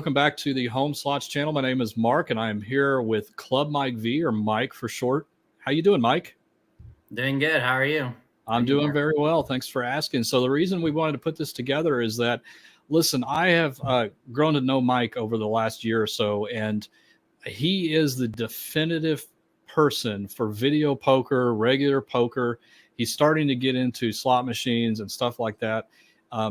welcome back to the Home Slots channel. My name is Mark, and I am here with ClubMikeV, or Mike for short. How you doing, Mike? Doing good. How are you? I'm doing very well. Thanks for asking. So the reason we wanted to put this together is that, listen, I have grown to know Mike over the last year or so, and he is the definitive person for video poker, regular poker. He's starting to get into slot machines and stuff like that.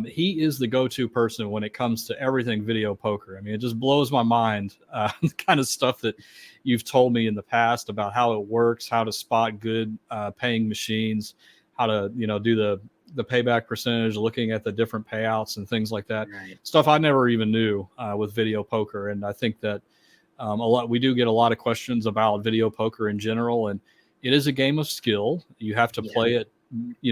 He is the go-to person when it comes to everything video poker. I mean, it just blows my mind, the kind of stuff that you've told me in the past about how it works, how to spot good paying machines, how to, do the payback percentage, looking at the different payouts and things like that. Right. Stuff I never even knew with video poker. And I think that we do get a lot of questions about video poker in general, and it is a game of skill. You have to play it,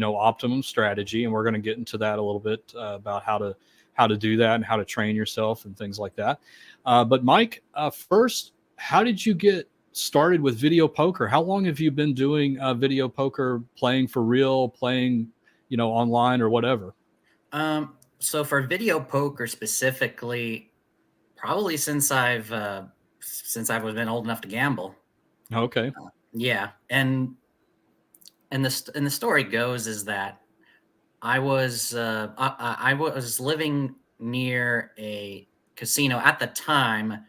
optimum strategy, and we're going to get into that a little bit about how to do that and how to train yourself and things like that. But Mike, first, how did you get started with video poker? How long have you been doing video poker, playing for real, playing, online or whatever? So for video poker specifically, probably since I've been old enough to gamble. Okay. Yeah, and the story goes is that I was living near a casino at the time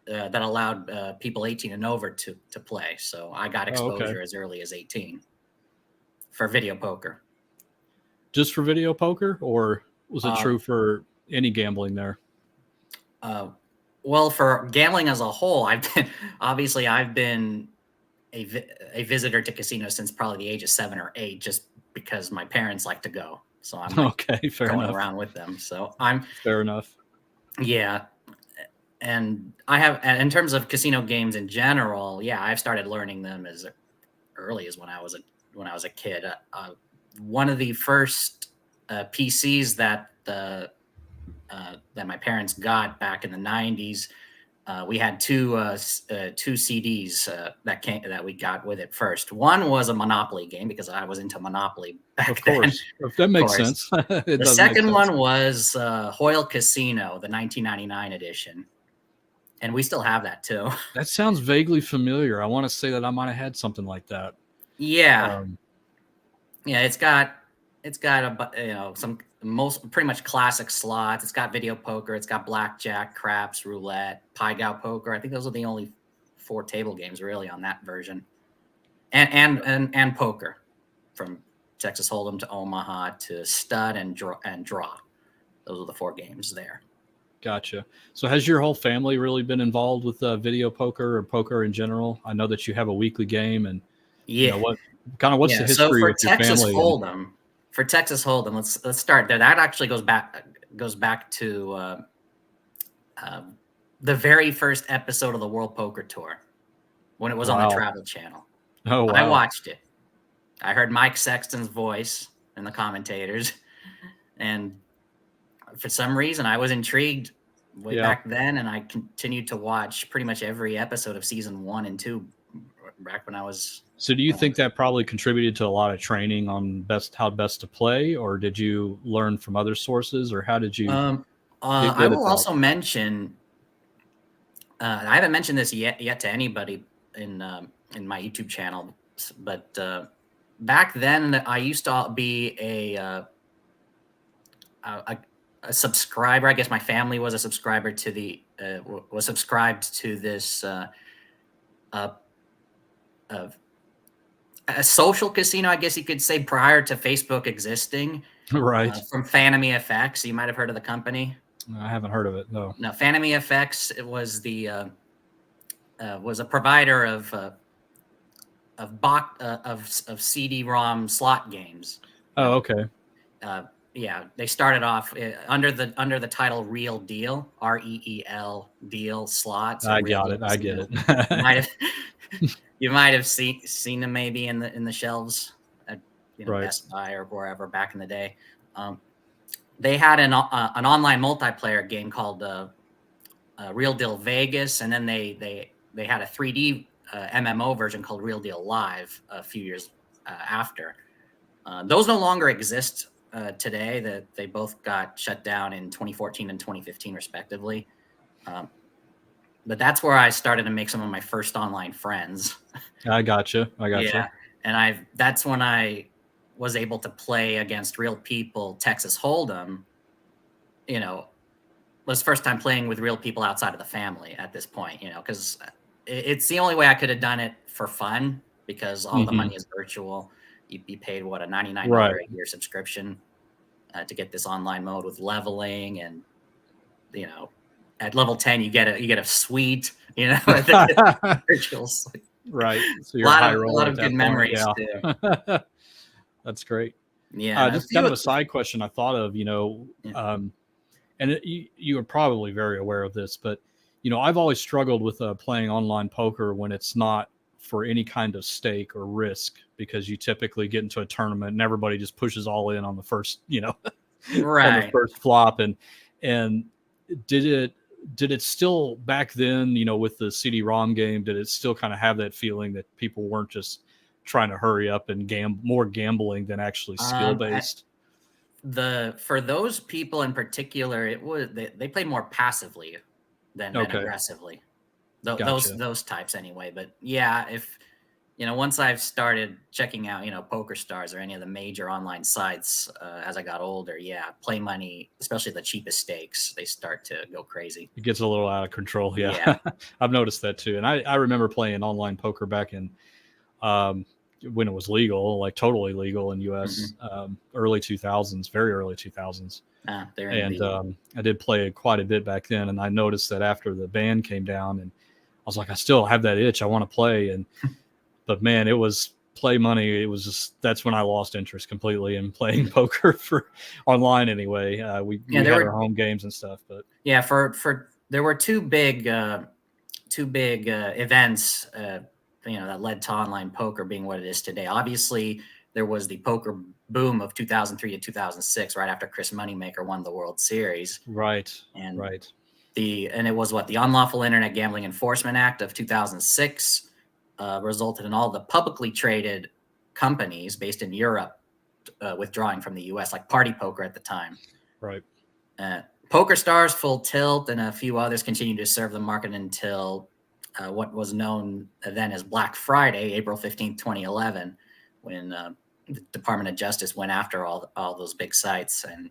that allowed people 18 and over to play. So I got exposure as early as 18 for video poker. Just for video poker, or was it true for any gambling there? Well, for gambling as a whole, I've been a visitor to casinos since probably the age of 7 or 8, just because my parents like to go. So I'm going around with them. So I'm fair enough. Yeah. And I have, in terms of casino games in general, I've started learning them as early as when I was a kid. One of the first PCs that my parents got back in the 90s, we had two CDs that we got with it first. One was a Monopoly game, because I was into Monopoly back then. Of course, that makes sense. The second one was Hoyle Casino, the 1999 edition. And we still have that too. That sounds vaguely familiar. I want to say that I might have had something like that. Yeah. It's got some pretty much classic slots. It's got video poker. It's got blackjack, craps, roulette, pai-gow poker. I think those are the only 4 table games really on that version. And poker, from Texas Hold'em to Omaha to stud and draw. Those are the 4 games there. Gotcha. So has your whole family really been involved with video poker or poker in general? I know that you have a weekly game, and what's the history so for with your Texas family? Hold'em, for Texas Hold'em, let's start there. That actually goes back to the very first episode of the World Poker Tour, when it was on the Travel Channel. Oh, wow. I watched it. I heard Mike Sexton's voice and the commentators, and for some reason I was intrigued back then, and I continued to watch pretty much every episode of season 1 and 2 back when I was. So do you think that probably contributed to a lot of training on how best to play, or did you learn from other sources, or how did you? I will also mention, I haven't mentioned this yet to anybody in my YouTube channel, but back then I used to be a subscriber. I guess my family was a subscriber to was subscribed to this a social casino, I guess you could say, prior to Facebook existing. Right. From Fanemy FX. You might have heard of the company. I haven't heard of it. No. No, Fanemy FX. It was was a provider of CD-ROM slot games. Oh, okay. They started off under the title Real Deal, REEL Deal Slots. I get it. You might have seen them maybe in the shelves at right. Best Buy or wherever back in the day. They had an online multiplayer game called Real Deal Vegas, and then they had a 3D MMO version called Real Deal Live a few years after. Those no longer exist today. That they both got shut down in 2014 and 2015 respectively. But that's where I started to make some of my first online friends. I gotcha. Yeah, and that's when I was able to play against real people. Texas Hold'em, you know, was first time playing with real people outside of the family at this point, you know, because it's the only way I could have done it for fun, because all the money is virtual. You'd be paid, what, a $99 a year subscription to get this online mode with leveling, and, you know, at level 10 you get a suite, you know, virtuals. Right. So you're a lot of good memories too. That's great. Yeah. Just kind of a side question I thought of, you know, and you are probably very aware of this, but, you know, I've always struggled with playing online poker when it's not for any kind of stake or risk, because you typically get into a tournament and everybody just pushes all in on the first, you know, on the first flop. And did it still back then, you know, with the CD-ROM game, did it still kind of have that feeling that people weren't just trying to hurry up and more gambling than actually skill based? For those people in particular, it was they played more passively than aggressively. Those types anyway. But yeah, if you know, once I've started checking out, you know, PokerStars or any of the major online sites as I got older, yeah, play money, especially the cheapest stakes, they start to go crazy. It gets a little out of control. Yeah. I've noticed that too. And I remember playing online poker back in when it was legal, like totally legal in US, early 2000s, very early 2000s. And I did play quite a bit back then. And I noticed that after the ban came down, and I was like, I still have that itch. I want to play. But man, it was play money. It was just, that's when I lost interest completely in playing poker for online anyway. We had our home games and stuff, but yeah, there were two big events, you know, that led to online poker being what it is today. Obviously, there was the poker boom of 2003 to 2006, right after Chris Moneymaker won the World Series. Right. And it was the Unlawful Internet Gambling Enforcement Act of 2006 resulted in all the publicly traded companies based in Europe withdrawing from the US, like Party Poker at the time. Right. PokerStars, Full Tilt, and a few others continued to serve the market until what was known then as Black Friday, April 15th, 2011, when the Department of Justice went after all those big sites, and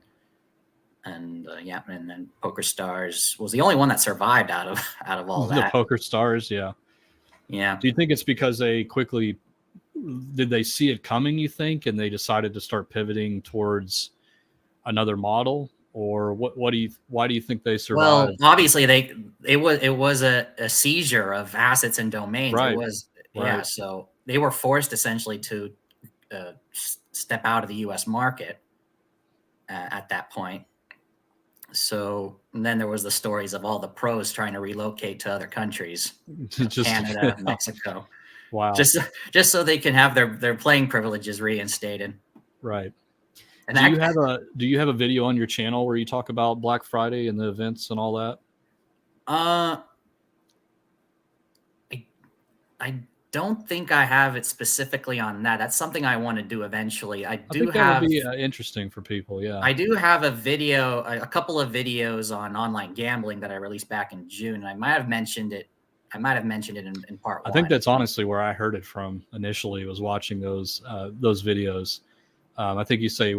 then PokerStars was the only one that survived out of all that. The PokerStars, yeah. Do you think it's because they did they see it coming, you think, and they decided to start pivoting towards another model? Or why do you think they survived? Well, obviously it was a seizure of assets and domains. Right. It was so they were forced essentially to step out of the US market at that point. So then there was the stories of all the pros trying to relocate to other countries, Canada, Mexico. Wow. Just so they can have their playing privileges reinstated. Right. And do you have a video on your channel where you talk about Black Friday and the events and all that? I don't think I have it specifically on that. That's something I want to do eventually. I think that would be interesting for people. Yeah. I do have a couple of videos on online gambling that I released back in June. I might have mentioned it. In part one. I think that's honestly where I heard it from initially, was watching those videos. I think you say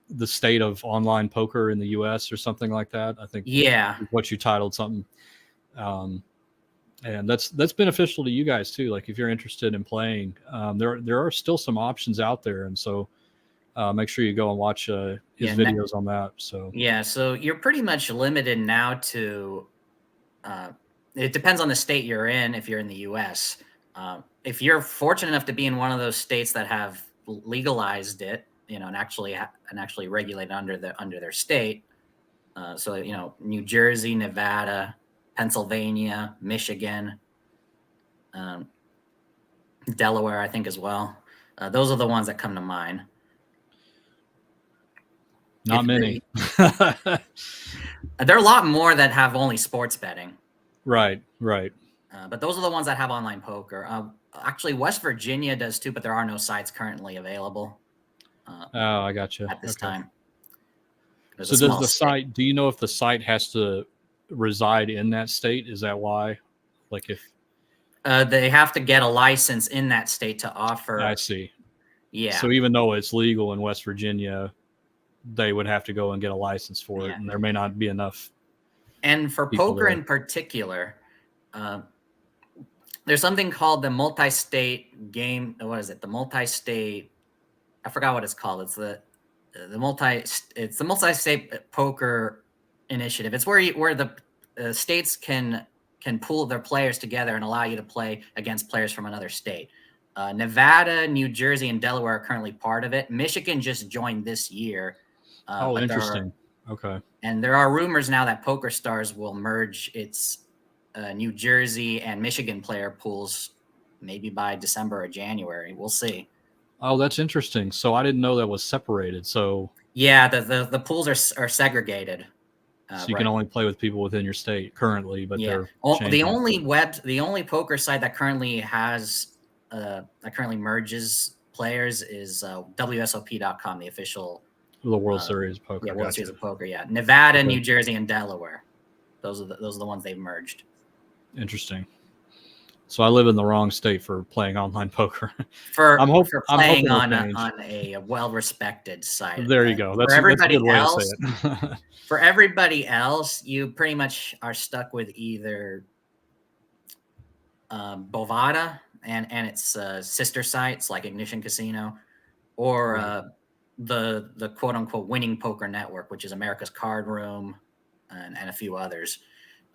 the state of online poker in the US or something like that. I think what you titled something. And that's beneficial to you guys too. Like if you're interested in playing, there are still some options out there. And so make sure you go and watch his videos on that. So so you're pretty much limited now to, it depends on the state you're in. If you're in the US, if you're fortunate enough to be in one of those states that have legalized it, you know, and actually regulated under their state. So, you know, New Jersey, Nevada, Pennsylvania, Michigan, Delaware, I think as well. Those are the ones that come to mind. Not many. There are a lot more that have only sports betting. Right. But those are the ones that have online poker. Actually, West Virginia does too, but there are no sites currently available. I got you. At this time. So does the site, do you know if the site has to reside in that state? Is that why? Like if they have to get a license in that state to offer. I see. Yeah. So even though it's legal in West Virginia, they would have to go and get a license for it, and there may not be enough. And for poker in particular, there's something called the MultiState Game. What is it? The MultiState. I forgot what it's called. It's the MultiState Poker Initiative. It's where the states can pool their players together and allow you to play against players from another state. Nevada, New Jersey, and Delaware are currently part of it. Michigan just joined this year. Interesting. Okay. And there are rumors now that PokerStars will merge its New Jersey and Michigan player pools maybe by December or January. We'll see. Oh, that's interesting. So I didn't know that was separated. So yeah, the pools are segregated. So you can only play with people within your state currently, but they're the only poker site that currently merges players is WSOP.com, the official the World Series of Poker. Yeah, World Series of Poker. Yeah, Nevada, New Jersey, and Delaware. Those are the ones they've merged. Interesting. So I live in the wrong state for playing online poker. For playing on a well-respected site. There you go. That's a good way to say it. For everybody else, you pretty much are stuck with either Bovada and its sister sites like Ignition Casino, or the quote-unquote Winning Poker Network, which is America's Card Room, and a few others.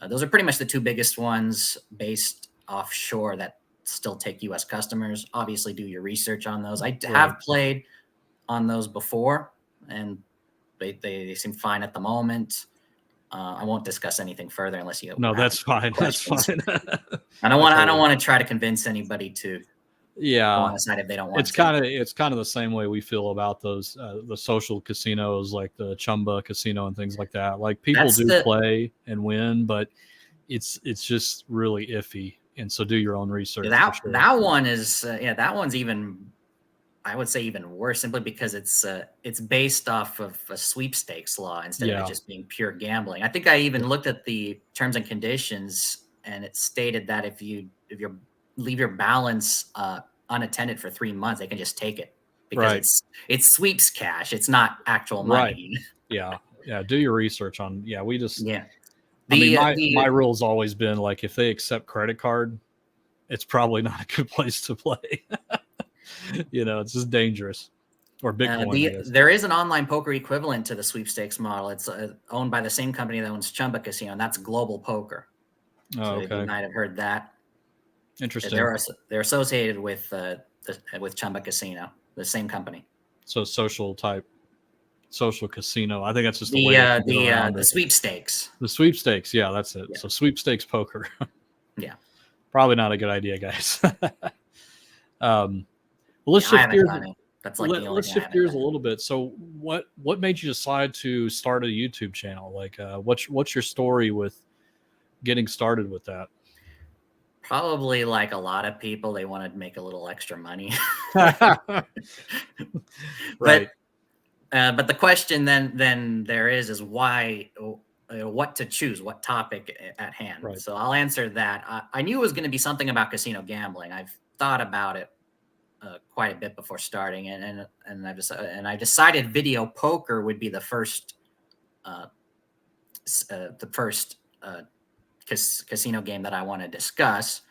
Those are pretty much the two biggest ones based offshore that still take U.S. customers. Obviously, do your research on those. I have played on those before, and they seem fine at the moment. I won't discuss anything further unless you. No, that's fine. Questions. That's fine. I don't want to try to convince anybody to. On the side if they don't want. It's kind of the same way we feel about those the social casinos like the Chumba Casino and things like that. Like people play and win, but it's just really iffy. And so do your own research. That one is that one's even, I would say, even worse, simply because it's based off of a sweepstakes law instead of it just being pure gambling. I think I even looked at the terms and conditions, and it stated that if you leave your balance unattended for 3 months, they can just take it because it's sweeps cash. It's not actual money. Right. Yeah. Do your research on. Yeah. We just. Yeah. My rule's always been like, if they accept credit card, it's probably not a good place to play. It's just dangerous. Or Bitcoin. There is an online poker equivalent to the sweepstakes model. It's owned by the same company that owns Chumba Casino, and that's Global Poker. So you might have heard that. Interesting. They're associated with Chumba Casino, the same company. So social casino. I think that's just the sweepstakes. The sweepstakes. Yeah, that's it. Yeah. So sweepstakes poker. Yeah. Probably not a good idea, guys. Let's shift gears. Let's shift gears a little bit. So what made you decide to start a YouTube channel? Like what's your story with getting started with that? Probably like a lot of people, they wanted to make a little extra money. Right. But the question then there is why, what to choose, what topic at hand. Right. So I'll answer that. I knew it was going to be something about casino gambling. I've thought about it quite a bit before starting, and I decided video poker would be the first casino game that I want to discuss,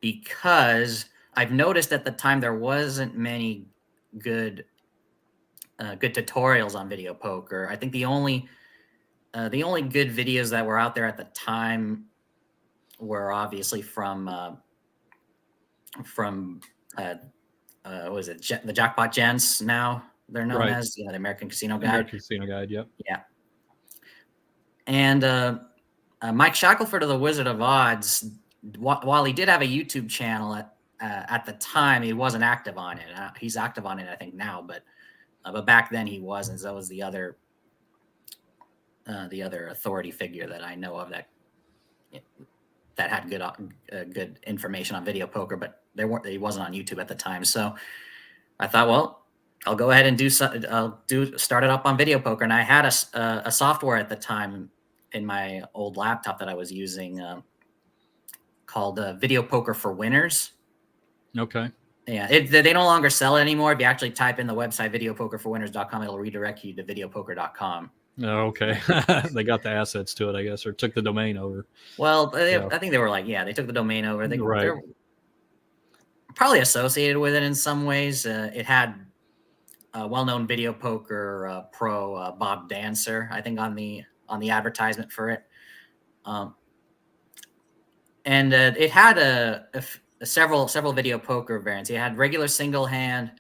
because I've noticed at the time there wasn't many good tutorials on video poker. I think the only good videos that were out there at the time were obviously from what was it, the Jackpot Gents, now they're known as, the American Casino Guide. American Casino Guide, yep. Yeah. And Mike Shackelford of the Wizard of Odds, while he did have a YouTube channel at the time, he wasn't active on it. He's active on it, I think, now, but back then he wasn't. So that was the other authority figure that I know of that had good information on video poker, but he wasn't on YouTube at the time. So I thought, well, I'll go ahead and start it up on video poker. And I had a software at the time in my old laptop that I was using called Video Poker for Winners. Okay. Yeah, they no longer sell it anymore. If you actually type in the website videopokerforwinners.com, it'll redirect you to videopoker.com. Oh, okay. They got the assets to it, I guess, or took the domain over. Well, Yeah. I think they were like, yeah, they took the domain over. Right. They're probably associated with it in some ways. It had a well-known video poker pro, Bob Dancer, I think, on the advertisement for it. And it had several video poker variants. It had regular single hand,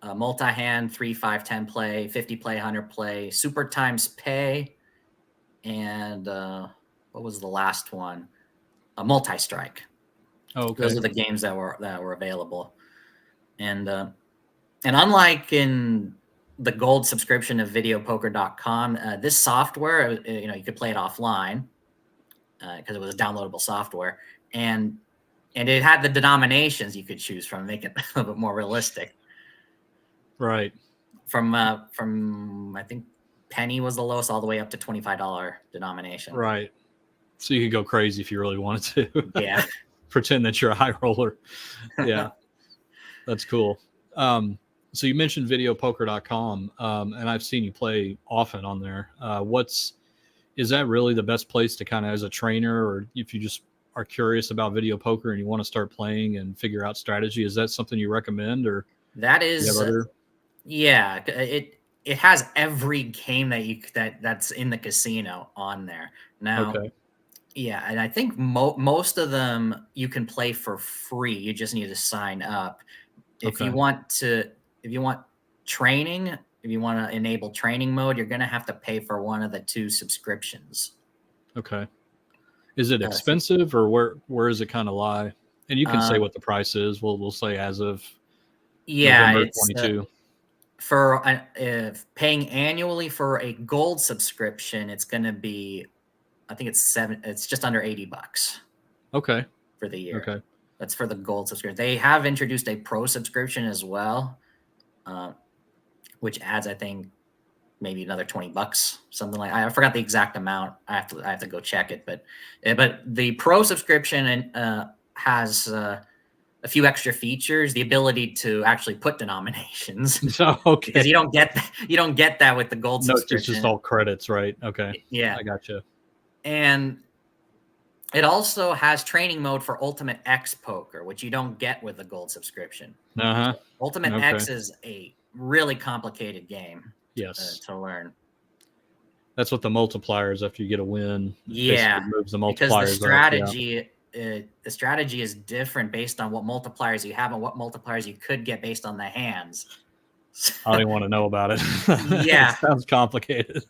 multi-hand, 3, 5, 10 play, 50 play, 100 play, super times pay, and what was the last one? A multi-strike. Oh, okay. Those are the games that were available. And unlike in the gold subscription of videopoker.com, this software, you could play it offline because it was a downloadable software, and it had the denominations you could choose from, make it a little bit more realistic. Right. From I think penny was the lowest, all the way up to $25 denomination. Right. So you could go crazy if you really wanted to. Yeah. Pretend that you're a high roller. Yeah. That's cool. So you mentioned videopoker.com, and I've seen you play often on there. Is that really the best place to kind of, as a trainer, or if you just are curious about video poker and you want to start playing and figure out strategy, is that something you recommend? Or that is, yeah, it has every game that's in the casino on there now. Okay. Yeah, and I think most of them you can play for free. You just need to sign up. If you want training, if you want to enable training mode, you're going to have to pay for one of the 2 subscriptions. Okay. Is it expensive, or where does it kind of lie? And you can say what the price is. We'll say as of November 22. For paying annually for a gold subscription, it's going to be, I think it's just under $80. Okay. For the year. Okay. That's for the gold subscription. They have introduced a pro subscription as well, which adds, I think, maybe another $20, something like. I forgot the exact amount. I have to go check it, but the pro subscription has a few extra features, the ability to actually put denominations. Okay. Because you don't get that with the gold subscription. It's just all credits, right? Okay. Yeah. I gotcha. And it also has training mode for Ultimate X Poker, which you don't get with the gold subscription. Uh-huh. Ultimate X is a really complicated game. Yes. To learn. That's what the multipliers, after you get a win, yeah, moves the multipliers. Because the strategy, the strategy is different based on what multipliers you have and what multipliers you could get based on the hands. I don't even want to know about it. Yeah. It sounds complicated.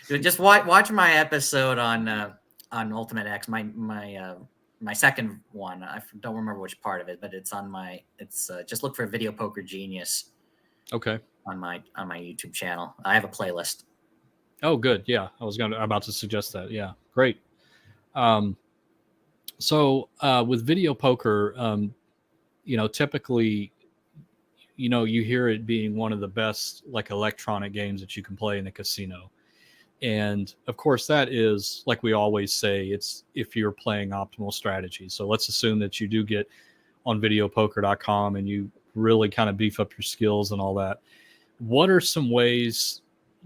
Just watch my episode on Ultimate X, my second one. I don't remember which part of it, but it's on just look for Video Poker Genius. Okay. On my YouTube channel. I have a playlist. Oh, good. Yeah. I was about to suggest that. Yeah. Great. So with video poker, typically, you hear it being one of the best like electronic games that you can play in a casino. And of course, that is, like we always say, it's if you're playing optimal strategy. So let's assume that you do get on videopoker.com and you really kind of beef up your skills and all that. What are some ways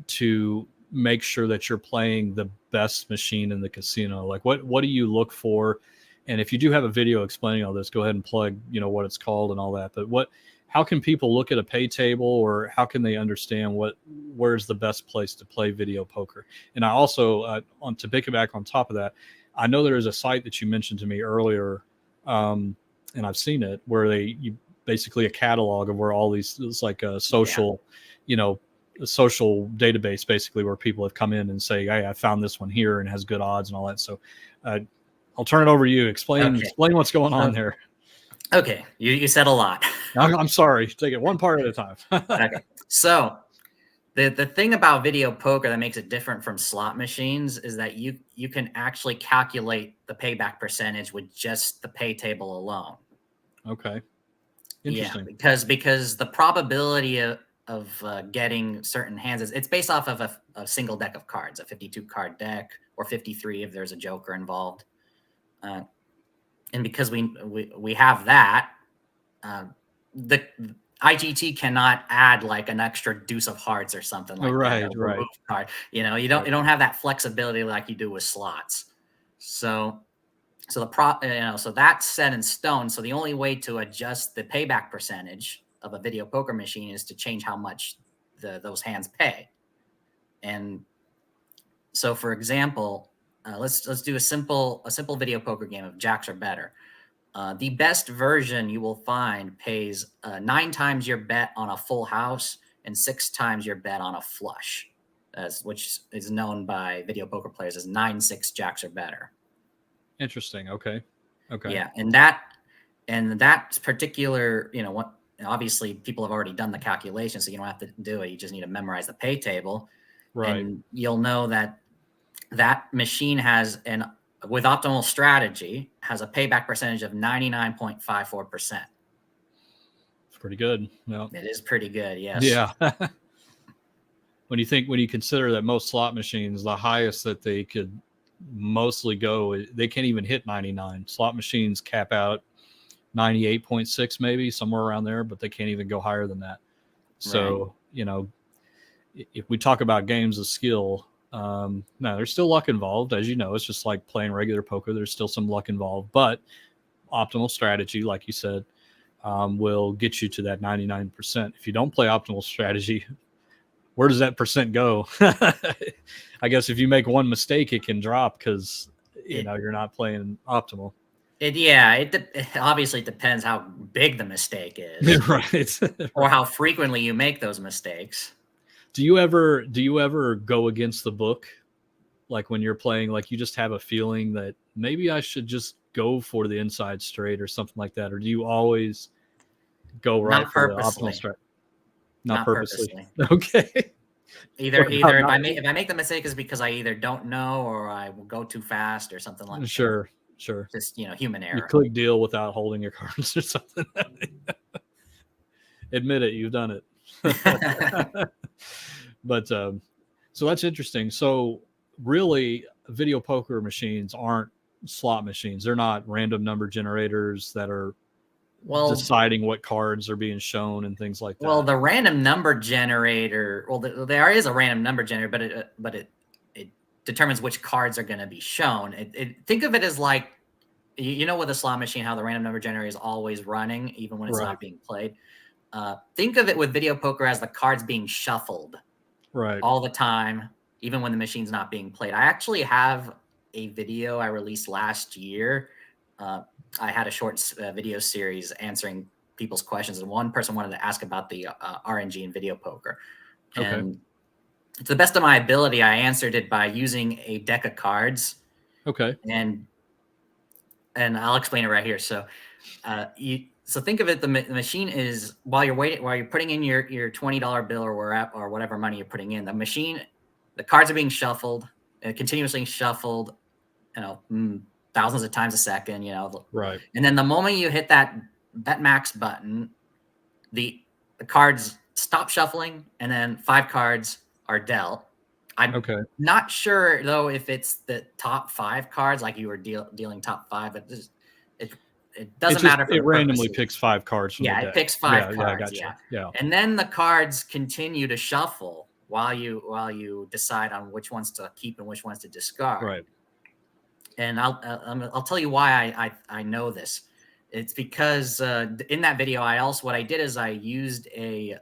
to make sure that you're playing the best machine in the casino? Like what do you look for? And if you do have a video explaining all this, go ahead and plug, what it's called and all that. But how can people look at a pay table, or how can they understand where's the best place to play video poker? And I also, to pick it back on top of that, I know there is a site that you mentioned to me earlier, and I've seen it, where you basically a catalog of where all these, it's like a social, a social database, basically, where people have come in and say, hey, I found this one here and has good odds and all that. So I'll turn it over to you. Explain what's going on there. Okay. You said a lot. I'm sorry. Take it one part at a time. Okay. So the thing about video poker that makes it different from slot machines is that you can actually calculate the payback percentage with just the pay table alone. Okay. Interesting. Yeah, because the probability getting certain hands. It's based off of a single deck of cards, a 52 card deck, or 53 if there's a joker involved. And because we have that, the IGT cannot add like an extra deuce of hearts or something like that. Right. Card. You know, you don't have that flexibility like you do with slots. So so that's set in stone. So the only way to adjust the payback percentage of a video poker machine is to change how much those hands pay. And so, for example, let's do a simple video poker game of jacks or better. The best version you will find pays 9 times your bet on a full house and 6 times your bet on a flush, which is known by video poker players as 9-6 jacks or better. Interesting. Okay. Yeah, and that particular, obviously people have already done the calculation, so you don't have to do it. You just need to memorize the pay table, right? And you'll know that machine has with optimal strategy has a payback percentage of 99.54%. It's pretty good. No, it is pretty good. Yes. Yeah. when you consider that most slot machines, the highest that they could mostly go, they can't even hit 99. Slot machines cap out 98.6, maybe somewhere around there, but they can't even go higher than that. So, right. If we talk about games of skill, no, there's still luck involved. As you know, it's just like playing regular poker. There's still some luck involved, but optimal strategy, like you said, will get you to that 99%. If you don't play optimal strategy, where does that percent go? I guess if you make one mistake, it can drop because you're not playing optimal. It obviously depends how big the mistake is, right? Or how frequently you make those mistakes. Do you ever go against the book? Like when you're playing, like you just have a feeling that maybe I should just go for the inside straight or something like that, or do you always go right for the optimal strategy? Not purposely. Okay. Either if I make the mistake is because I either don't know or I will go too fast or something like that. Sure. Just human error. You click deal without holding your cards or something. Admit it, you've done it. But so that's interesting. So really, video poker machines aren't slot machines. They're not random number generators that are deciding what cards are being shown and things like that. Well, the random number generator, there is a random number generator, but it determines which cards are going to be shown. Think of it as like, with a slot machine, how the random number generator is always running, even when it's not being played. Think of it with video poker as the cards being shuffled all the time, even when the machine's not being played. I actually have a video I released last year. I had a short video series answering people's questions, and one person wanted to ask about the RNG and Video Poker. And to the best of my ability, I answered it by using a deck of cards. Okay. And I'll explain it right here. So so think of it, the machine is, while you're putting in your $20 bill or whatever money you're putting in, the cards are being shuffled, continuously shuffled, thousands of times a second, Right. And then the moment you hit that bet max button, the cards stop shuffling, and then 5 cards are dealt. I'm not sure though if it's the top 5 cards, like you were dealing top 5, but it doesn't matter. It randomly picks 5 cards from the deck. It picks 5 cards. Gotcha. Yeah. And then the cards continue to shuffle while you decide on which ones to keep and which ones to discard. Right. And I'll tell you why I know this. It's because in that video, what I did is I used a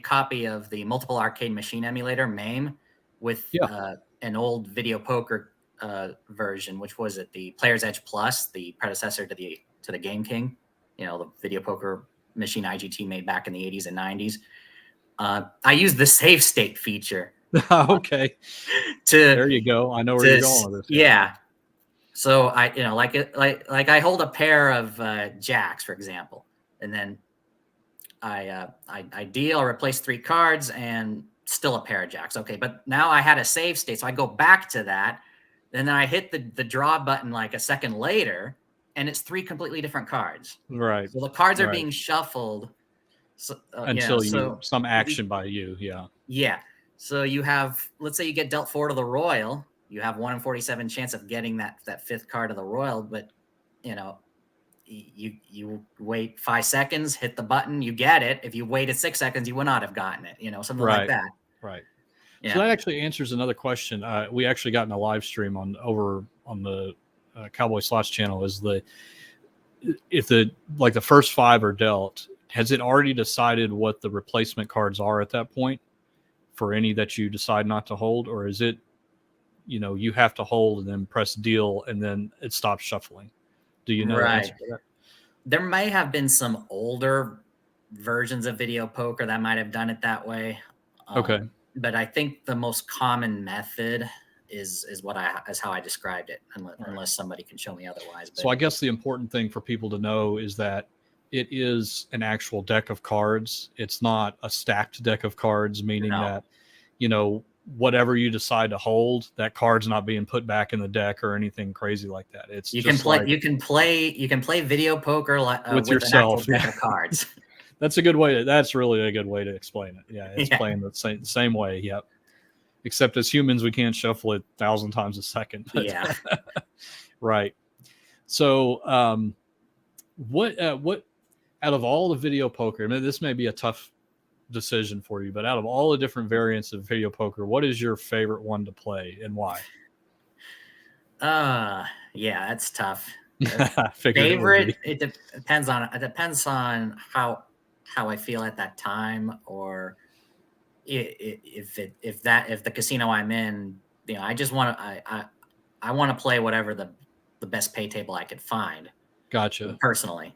copy of the multiple arcade machine emulator MAME with an old video poker version, which was the Player's Edge Plus, the predecessor to the Game King, the video poker machine IGT made back in the 80s and 90s. I used the save state feature. Okay. There you go. I know where you're going with this. Yeah. So I I hold a pair of jacks, for example, and then I deal or replace 3 cards and still a pair of jacks. Okay, but now I had a save state, so I go back to that, and then I hit the draw button like a second later, and it's 3 completely different cards. Right. So the cards are being shuffled So, Until some action by you. Yeah. Yeah. So you have, let's say you get dealt 4 to the royal, you have 1 in 47 chance of getting that 5th card of the royal, but you wait 5 seconds, hit the button, you get it. If you waited 6 seconds, you would not have gotten it, something like that. Right. Yeah. So that actually answers another question. We actually got in a live stream over on the Cowboy Slots channel. If the first 5 are dealt, has it already decided what the replacement cards are at that point for any that you decide not to hold, or is it, you have to hold and then press deal and then it stops shuffling? Do you know the answer to that? There may have been some older versions of video poker that might have done it that way. Okay. But I think the most common method is how I described it, unless somebody can show me otherwise. But, so I guess the important thing for people to know is that it is an actual deck of cards. It's not a stacked deck of cards, meaning that, whatever you decide to hold, that card's not being put back in the deck or anything crazy like that. It's you can play video poker with yourself. An actual deck of cards. That's really a good way to explain it. Yeah, it's playing the same way. Yep. Except as humans, we can't shuffle it 1,000 times a second. But, yeah. Right. So, what out of all the video poker? I mean, this may be a tough decision for you, but out of all the different variants of video poker, what is your favorite one to play and why? Yeah, that's tough. Favorite? It depends on how I feel at that time, or if the casino I'm in, I just want to I want to play whatever the best pay table I could find. Gotcha. Personally.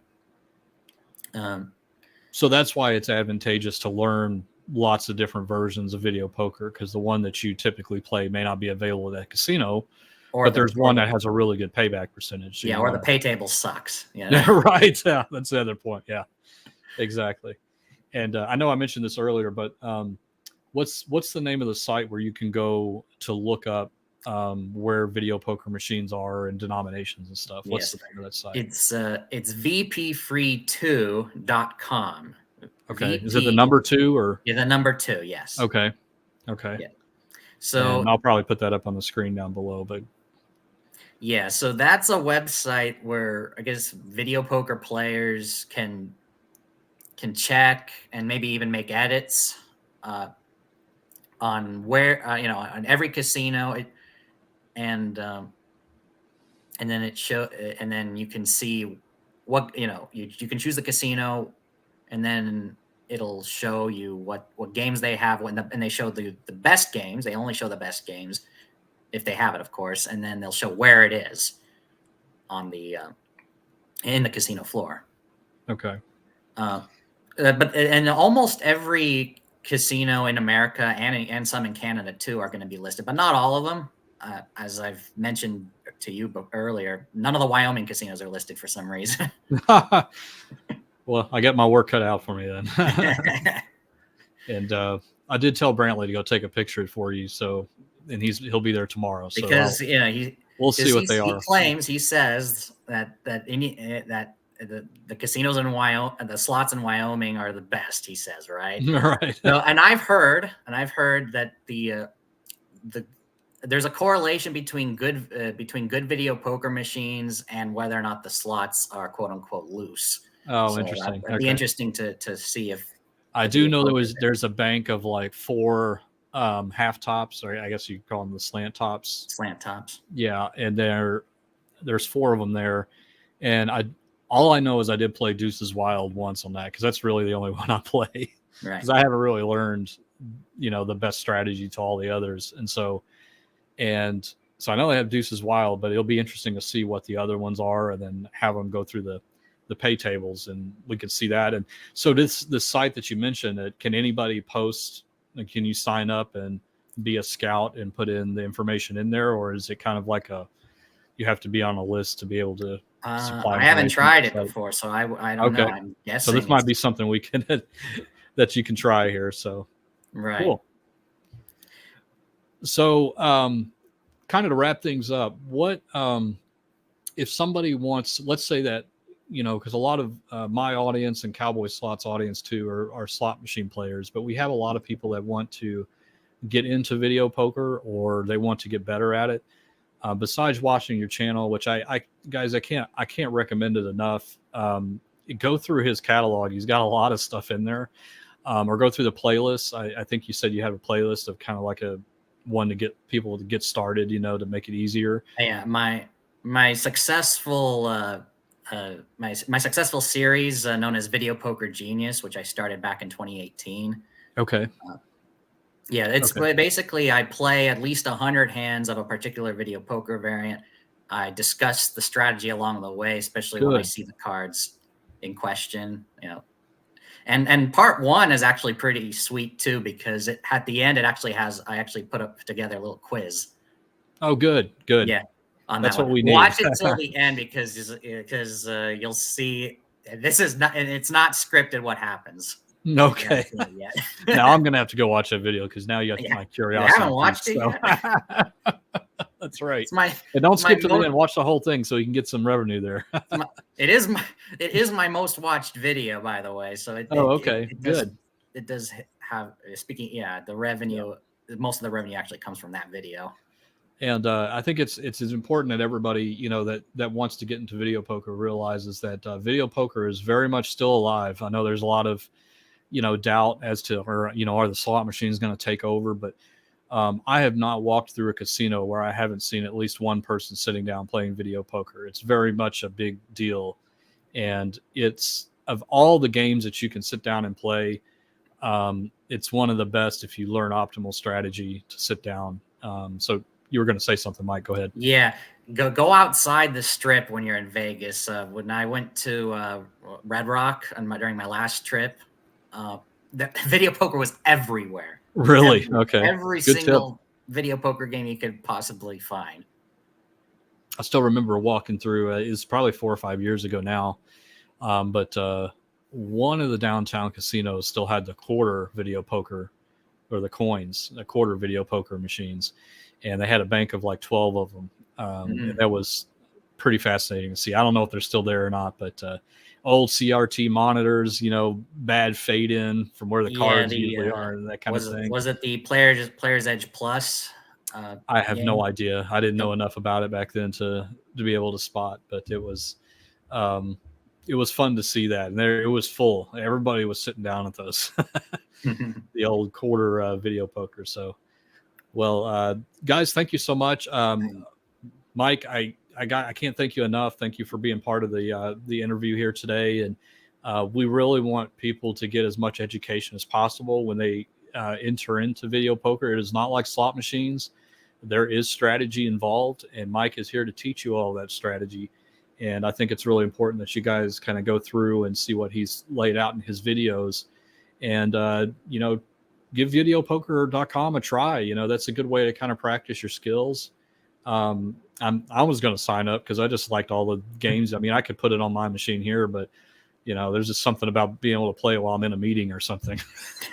So that's why it's advantageous to learn lots of different versions of video poker, because the one that you typically play may not be available at a casino, but there's one that has a really good payback percentage. So or the pay table sucks. Right. Yeah, that's the other point. Yeah, exactly. And I know I mentioned this earlier, but what's the name of the site where you can go to look up where video poker machines are and denominations and stuff? What's the name of that site? It's vpfree2.com. Okay. Is it the number 2 or? Yeah, the number 2. Yes. Okay. Yeah. So and I'll probably put that up on the screen down below, but. Yeah. So that's a website where I guess video poker players can check and maybe even make edits on where, on every casino. And then and then you can see what, you can choose the casino, and then it'll show you what games they have and they show the best games. They only show the best games if they have it, of course. And then they'll show where it is on in the casino floor. Okay. And almost every casino in America and some in Canada too are going to be listed, but not all of them. As I've mentioned to you earlier, none of the Wyoming casinos are listed for some reason. Well, I got my work cut out for me then. And I did tell Brantley to go take a picture for you. So, and he'll be there tomorrow. So because we'll see what they are. He says that the casinos in Wyoming, the slots in Wyoming are the best. He says, right? Right. So, and I've heard that there's a correlation between good video poker machines and whether or not the slots are quote unquote loose. Oh, so interesting. It'd be interesting to see if. I do know there's a bank of like 4 half tops, or I guess you call them the slant tops. Slant tops. Yeah, and there's 4 of them there, and all I know is I did play Deuces Wild once on that, because that's really the only one I play. Right. Because I haven't really learned, the best strategy to all the others, and so I know they have Deuces Wild, but it'll be interesting to see what the other ones are, and then have them go through the pay tables, and we could see that. And so this site that you mentioned, can anybody post? Can you sign up and be a scout and put in the information in there, or is it kind of like you have to be on a list to be able to supply? I haven't tried it before, so I don't know. I'm guessing. So this might be something we can that you can try here. So right. Cool. So kind of to wrap things up, what if somebody wants, let's say that you know, because a lot of my audience and Cowboy Slots audience too are slot machine players, but we have a lot of people that want to get into video poker or they want to get better at it. Besides watching your channel, which I guys, I can't recommend it enough. Go through his catalog. He's got a lot of stuff in there. Or go through the playlists. I think you said you have a playlist of kind of like a one to get people to get started, you know, to make it easier. Yeah, my successful my successful series known as Video Poker Genius, which I started back in 2018. Okay. Yeah, it's basically I play at least 100 hands of a particular video poker variant. I discuss the strategy along the way, especially when I see the cards in question, you know. And part 1 is actually pretty sweet too, because at the end I actually put up together a little quiz. Oh, good. Yeah, that's what we need. Watch it till the end because you'll see it's not scripted what happens. Okay. Now I'm gonna have to go watch that video because now you got my curiosity. I haven't watched it yet. That's right. And don't skip to the end. Watch the whole thing so you can get some revenue there. It is my most watched video, by the way. So good. It does have the revenue. Most of the revenue actually comes from that video. And I think it's as important that everybody, you know, that wants to get into video poker realizes that video poker is very much still alive. I know there's a lot of, you know, doubt as to, or, you know, are the slot machines going to take over? But I have not walked through a casino where I haven't seen at least one person sitting down playing video poker. It's very much a big deal. And it's, of all the games that you can sit down and play, it's one of the best if you learn optimal strategy to sit down. So you were going to say something, Mike. Go ahead. Yeah. Go outside the strip when you're in Vegas. When I went to Red Rock during my last trip, the video poker was everywhere. Really? Okay. Every single video poker game you could possibly find. I still remember walking through. It's probably 4 or 5 years ago now, but one of the downtown casinos still had the quarter video poker, or the coins, the quarter video poker machines, and they had a bank of like 12 of them. And that was pretty fascinating to see. I don't know if they're still there or not, but old CRT monitors, you know, bad fade in from where the cards usually are, and that kind of thing. Was it the Player's Edge Plus? I have no idea. I didn't know enough about it back then to be able to spot, but it was fun to see that. And there it was full. Everybody was sitting down at those, the old quarter video poker. So, well, guys, thank you so much. Mike, I can't thank you enough. Thank you for being part of the interview here today. And we really want people to get as much education as possible when they enter into video poker. It is not like slot machines. There is strategy involved, and Mike is here to teach you all that strategy. And I think it's really important that you guys kind of go through and see what he's laid out in his videos, and you know, give videopoker.com a try. You know, that's a good way to kind of practice your skills. I was going to sign up because I just liked all the games. I mean, I could put it on my machine here, but you know, there's just something about being able to play while I'm in a meeting or something.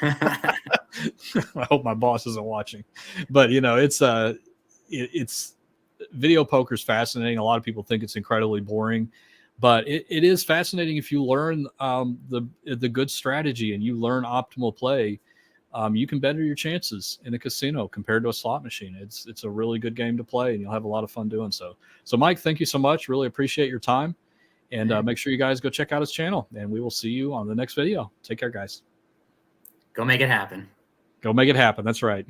I hope my boss isn't watching, but you know, it's video poker is fascinating. A lot of people think it's incredibly boring, but it is fascinating if you learn the good strategy and you learn optimal play. You can better your chances in a casino compared to a slot machine. It's a really good game to play, and you'll have a lot of fun doing so. So, Mike, thank you so much. Really appreciate your time. And make sure you guys go check out his channel, and we will see you on the next video. Take care, guys. Go make it happen. Go make it happen. That's right.